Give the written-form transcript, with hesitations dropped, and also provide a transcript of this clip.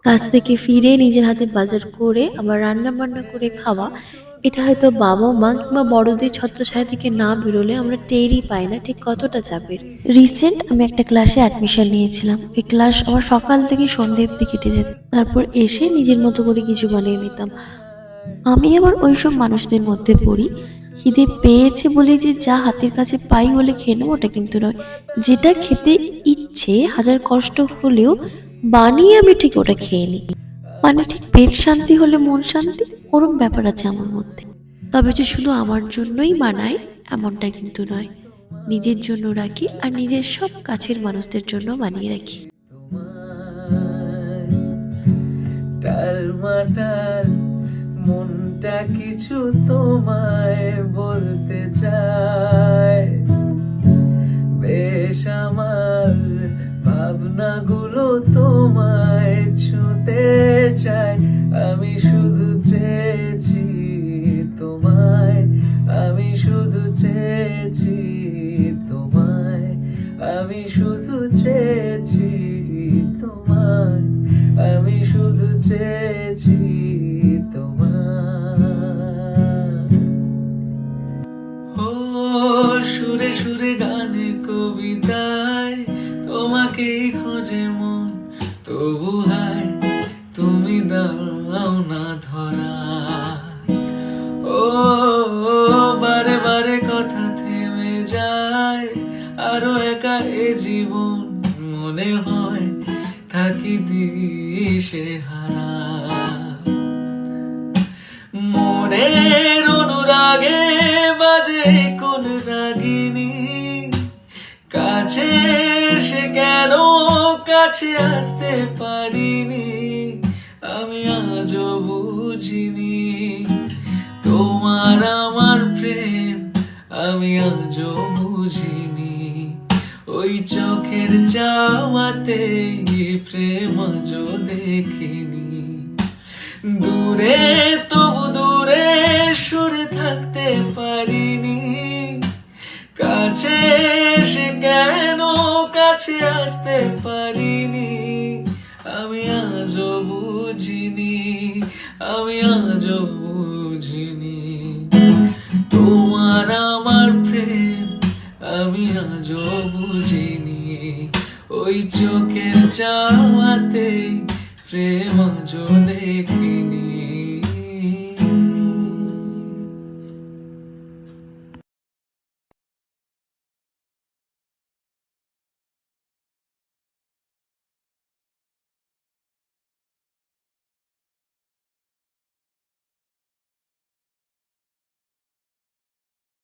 কাজ থেকে ফিরে নিজের হাতে বাজার করে আবার রান্না বান্না করে খাওয়া, এটা হয়তো বাবা মা কিংবা বড়দের ছত্রছায়া থেকে না বেরোলে আমরা টেরই পাই না ঠিক কতটা চাপের। রিসেন্ট আমি একটা ক্লাসে অ্যাডমিশন নিয়েছিলাম। এই ক্লাস আমার সকাল থেকে সন্ধে অবধি কেটে যেত। তারপর এসে নিজের মতো করে কিছু বানিয়ে নিতাম। আমি আবার ওইসব মানুষদের মধ্যে পড়ি, খিদে পেয়েছে বলে যে যা হাতের কাছে পাই বলে খেয়ে নেবো ওটা কিন্তু নয়। যেটা খেতে ইচ্ছে হাজার কষ্ট হলেও বানিয়ে আমি ঠিক ওটা খেয়ে নিই। মানে ঠিক পেট শান্তি হলে মন শান্তি, ওরম ব্যাপার আছে আমার মধ্যে। তবে যে শুধু আমার জন্যই বানাই এমনটা কিন্তু নয়, নিজের জন্য রাখি আর নিজের সব কাছের মানুষদের জন্য বানিয়ে রাখি। টালমাটাল মনটা কিছু তোমায় বলতে চায়, বেশ আমার ভাবনাগুলো তোমায় ছুঁতে চায়। আমি শুধু চেয়েছি তোমায়, আমি শুধু চেয়েছি তোমায়, আমি শুধু চেয়েছি তোমায়, আমি শুধু চেয়েছি তোমায়। ও সুরে সুরে গানে কবিতায় তোমাকেই খোঁজে মন, তবু হায় তুমি দাও না ধরা। ও বারে বারে কথা থেমে যায়, আরো একা এ জীবন মনে হয় থাকি দিশে হারা। মনের অনুরাগে বাজে কোন রাগিনী, কাছে সে কেন কাছে আসতে পারিনি, আমি আজও বুঝিনি তোমার আমার প্রেম, আমি আজও বুঝিনি। ওই চোখের চাওয়াতে প্রেম আজও দেখিনি। দূরে তবু দূরে সরে থাকতে পারিনি, কাছে সে কেন কাছে আসতে পারিনি, আমি আজও বুঝিনি, আমি আজও বুঝিনি তোমার আমার প্রেম, আমি আজও বুঝিনি। ওই চোখের চাওয়াতে প্রেম আজও দেখি।